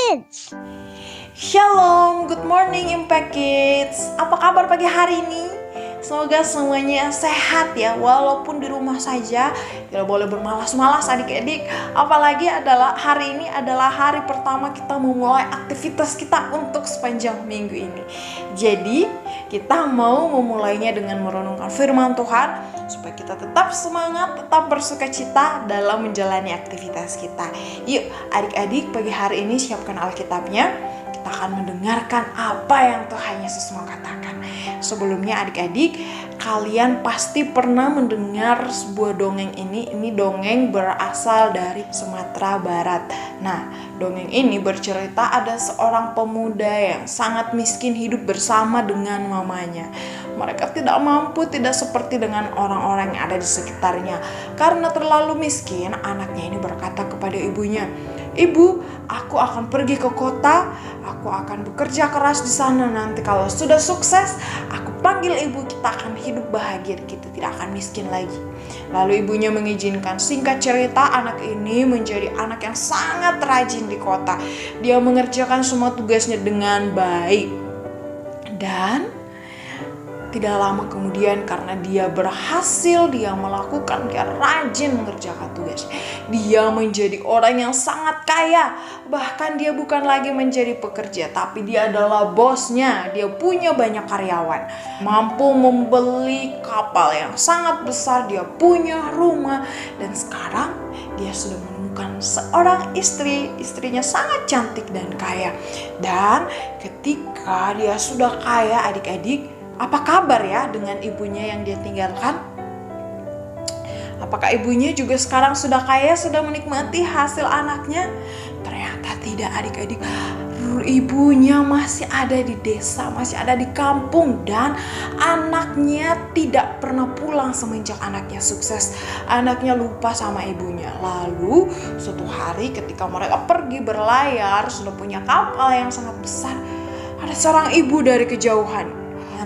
Kids. Shalom, good morning Impact Kids. Apa kabar pagi hari ini? Semoga semuanya sehat ya, walaupun di rumah saja. Tidak boleh bermalas-malas adik-adik. Apalagi hari ini adalah hari pertama kita memulai aktivitas kita untuk sepanjang minggu ini. Jadi kita mau memulainya dengan merenungkan firman Tuhan, supaya kita tetap semangat, tetap bersukacita dalam menjalani aktivitas kita. Yuk adik-adik, pagi hari ini siapkan Alkitabnya. Kita akan mendengarkan apa yang Tuhan Yesus mau katakan. Sebelumnya adik-adik, kalian pasti pernah mendengar sebuah dongeng ini. Ini dongeng berasal dari Sumatera Barat. Nah, dongeng ini bercerita ada seorang pemuda yang sangat miskin hidup bersama dengan mamanya. Mereka tidak mampu, tidak seperti dengan orang-orang yang ada di sekitarnya. Karena terlalu miskin, anaknya ini berkata kepada ibunya, "Ibu, aku akan pergi ke kota, aku akan bekerja keras di sana. Nanti kalau sudah sukses, aku panggil ibu, kita akan hidup bahagia, kita tidak akan miskin lagi." Lalu ibunya mengizinkan. Singkat cerita, anak ini menjadi anak yang sangat rajin di kota. Dia mengerjakan semua tugasnya dengan baik. Dan tidak lama kemudian, karena dia berhasil, dia rajin mengerjakan tugas, dia menjadi orang yang sangat kaya. Bahkan dia bukan lagi menjadi pekerja, tapi dia adalah bosnya. Dia punya banyak karyawan, mampu membeli kapal yang sangat besar, dia punya rumah. Dan sekarang dia sudah menemukan seorang istri. Istrinya sangat cantik dan kaya. Dan ketika dia sudah kaya, adik-adik, apa kabar ya dengan ibunya yang dia tinggalkan? Apakah ibunya juga sekarang sudah kaya, sudah menikmati hasil anaknya? Ternyata tidak, adik-adik. Ibunya masih ada di desa, masih ada di kampung, dan anaknya tidak pernah pulang semenjak anaknya sukses. Anaknya lupa sama ibunya. Lalu suatu hari ketika mereka pergi berlayar, sudah punya kapal yang sangat besar, ada seorang ibu dari kejauhan.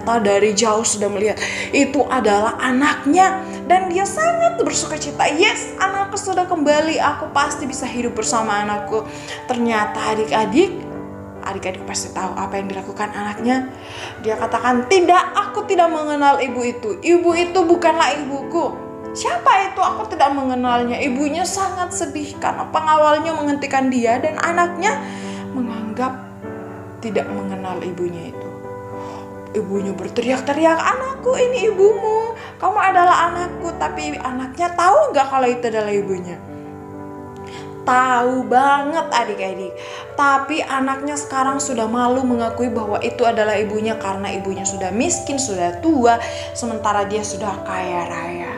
Dari jauh sudah melihat itu adalah anaknya, dan dia sangat bersukacita. Yes, anakku sudah kembali, aku pasti bisa hidup bersama anakku. Ternyata adik-adik pasti tahu apa yang dilakukan anaknya. Dia katakan, "Tidak, aku tidak mengenal ibu itu. Ibu itu bukanlah ibuku." "Siapa itu? Aku tidak mengenalnya." Ibunya sangat sedih karena pengawalnya menghentikan dia, dan anaknya menganggap tidak mengenal ibunya itu. Ibunya berteriak-teriak, "Anakku, ini ibumu, kamu adalah anakku." Tapi anaknya tahu gak kalau itu adalah ibunya? Tahu banget adik-adik. Tapi anaknya sekarang sudah malu mengakui bahwa itu adalah ibunya, karena ibunya sudah miskin, sudah tua, sementara dia sudah kaya raya.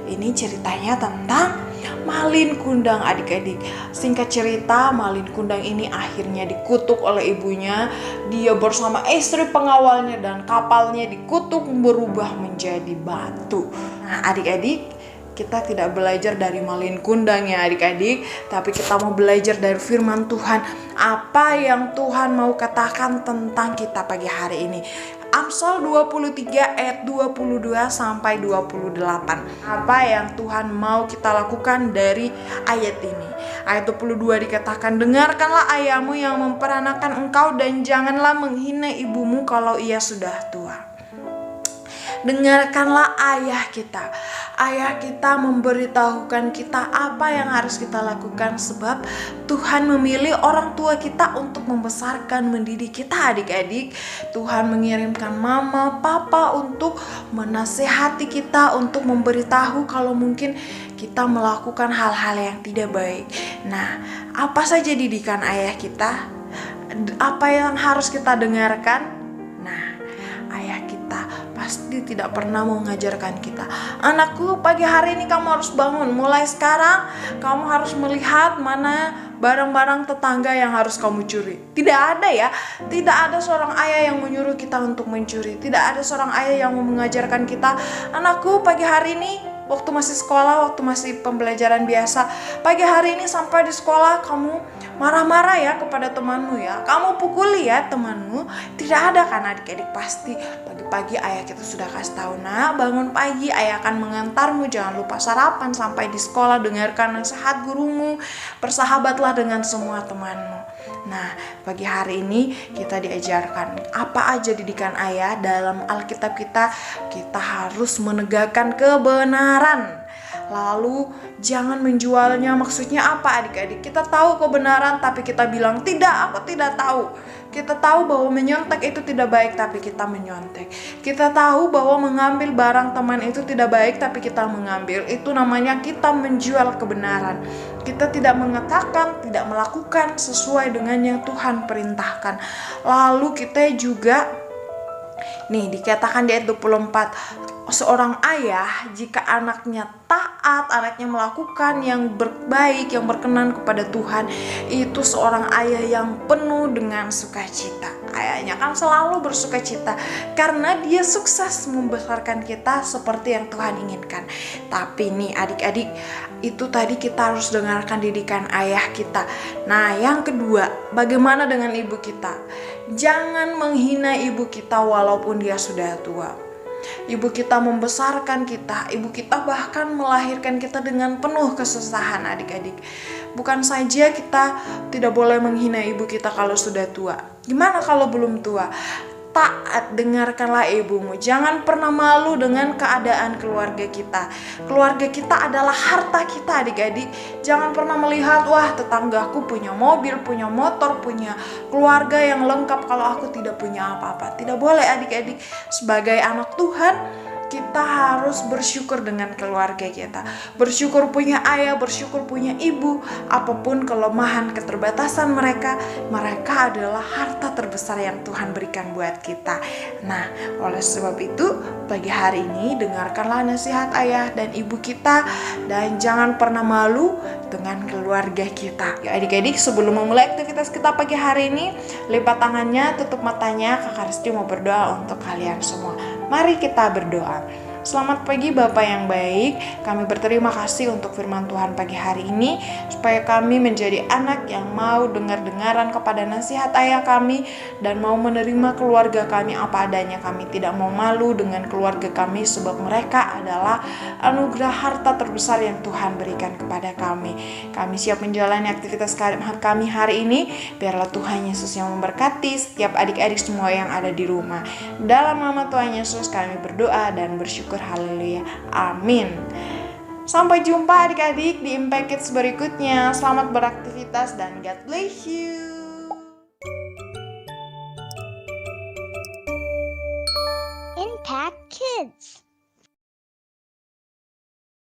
Ini ceritanya tentang Malin Kundang, adik-adik. Singkat cerita, Malin Kundang ini akhirnya dikutuk oleh ibunya. Dia bersama istri pengawalnya dan kapalnya dikutuk berubah menjadi batu. Nah adik-adik, kita tidak belajar dari Malin Kundang ya adik-adik, tapi kita mau belajar dari firman Tuhan. Apa yang Tuhan mau katakan tentang kita pagi hari ini. Amsal 23 ayat 22 sampai 28. Apa yang Tuhan mau kita lakukan dari ayat ini? Ayat 22 dikatakan, "Dengarkanlah ayahmu yang memperanakan engkau, dan janganlah menghina ibumu kalau ia sudah tua." Dengarkanlah ayah kita. Ayah kita memberitahukan kita apa yang harus kita lakukan, sebab Tuhan memilih orang tua kita untuk membesarkan, mendidik kita adik-adik. Tuhan mengirimkan mama, papa untuk menasehati kita, untuk memberitahu kalau mungkin kita melakukan hal-hal yang tidak baik. Nah, apa saja didikan ayah kita? Apa yang harus kita dengarkan? Nah, ayah kita pasti tidak pernah mau mengajarkan kita, "Anakku, pagi hari ini kamu harus bangun. Mulai sekarang kamu harus melihat mana barang-barang tetangga yang harus kamu curi." Tidak ada ya. Tidak ada seorang ayah yang menyuruh kita untuk mencuri. Tidak ada seorang ayah yang mau mengajarkan kita, "Anakku, pagi hari ini," waktu masih sekolah, waktu masih pembelajaran biasa, "pagi hari ini sampai di sekolah kamu marah-marah ya kepada temanmu ya. Kamu pukuli ya temanmu." Tidak ada kan adik-adik. Pasti pagi pagi ayah kita sudah kasih tahu, nak, bangun pagi, ayah akan mengantarmu, jangan lupa sarapan, sampai di sekolah dengarkan nasihat gurumu, bersahabatlah dengan semua temanmu. Nah, pagi hari ini kita diajarkan apa aja didikan ayah dalam Alkitab kita harus menegakkan kebenaran. Lalu jangan menjualnya. Maksudnya apa adik-adik? Kita tahu kebenaran tapi kita bilang tidak, aku tidak tahu. Kita tahu bahwa menyontek itu tidak baik tapi kita menyontek. Kita tahu bahwa mengambil barang teman itu tidak baik tapi kita mengambil. Itu namanya kita menjual kebenaran. Kita tidak mengatakan, tidak melakukan sesuai dengan yang Tuhan perintahkan. Lalu kita juga dikatakan di ayat 24, seorang ayah jika anaknya taat, anaknya melakukan yang baik, yang berkenan kepada Tuhan, itu seorang ayah yang penuh dengan sukacita. Ayahnya kan selalu bersukacita karena dia sukses membesarkan kita seperti yang Tuhan inginkan. Tapi nih adik-adik, itu tadi kita harus dengarkan didikan ayah kita. Nah, yang kedua, bagaimana dengan ibu kita? Jangan menghina ibu kita walaupun dia sudah tua. Ibu kita membesarkan kita, ibu kita bahkan melahirkan kita dengan penuh kesusahan adik-adik. Bukan saja kita tidak boleh menghina ibu kita kalau sudah tua. Gimana kalau belum tua? Taat, dengarkanlah ibumu. Jangan pernah malu dengan keadaan keluarga kita. Keluarga kita adalah harta kita adik-adik. Jangan pernah melihat, wah tetanggaku punya mobil, punya motor, punya keluarga yang lengkap, kalau aku tidak punya apa-apa. Tidak boleh adik-adik. Sebagai anak Tuhan, kita harus bersyukur dengan keluarga kita. Bersyukur punya ayah, bersyukur punya ibu. Apapun kelemahan, keterbatasan mereka adalah harta terbesar yang Tuhan berikan buat kita. Nah, oleh sebab itu, pagi hari ini dengarkanlah nasihat ayah dan ibu kita, dan jangan pernah malu dengan keluarga kita. Ya adik-adik, sebelum memulai aktivitas kita pagi hari ini, lipat tangannya, tutup matanya. Kakak Resti mau berdoa untuk kalian semua. Mari kita berdoa. Selamat pagi Bapak yang baik, kami berterima kasih untuk firman Tuhan pagi hari ini, supaya kami menjadi anak yang mau dengar-dengaran kepada nasihat ayah kami, dan mau menerima keluarga kami apa adanya. Kami tidak mau malu dengan keluarga kami, sebab mereka adalah anugerah harta terbesar yang Tuhan berikan kepada kami. Kami siap menjalani aktivitas kami hari ini, biarlah Tuhan Yesus yang memberkati setiap adik-adik semua yang ada di rumah. Dalam nama Tuhan Yesus kami berdoa dan bersyukur. Haleluya, amin. Sampai jumpa adik-adik di Impact Kids berikutnya. Selamat beraktivitas dan God bless you. Impact Kids.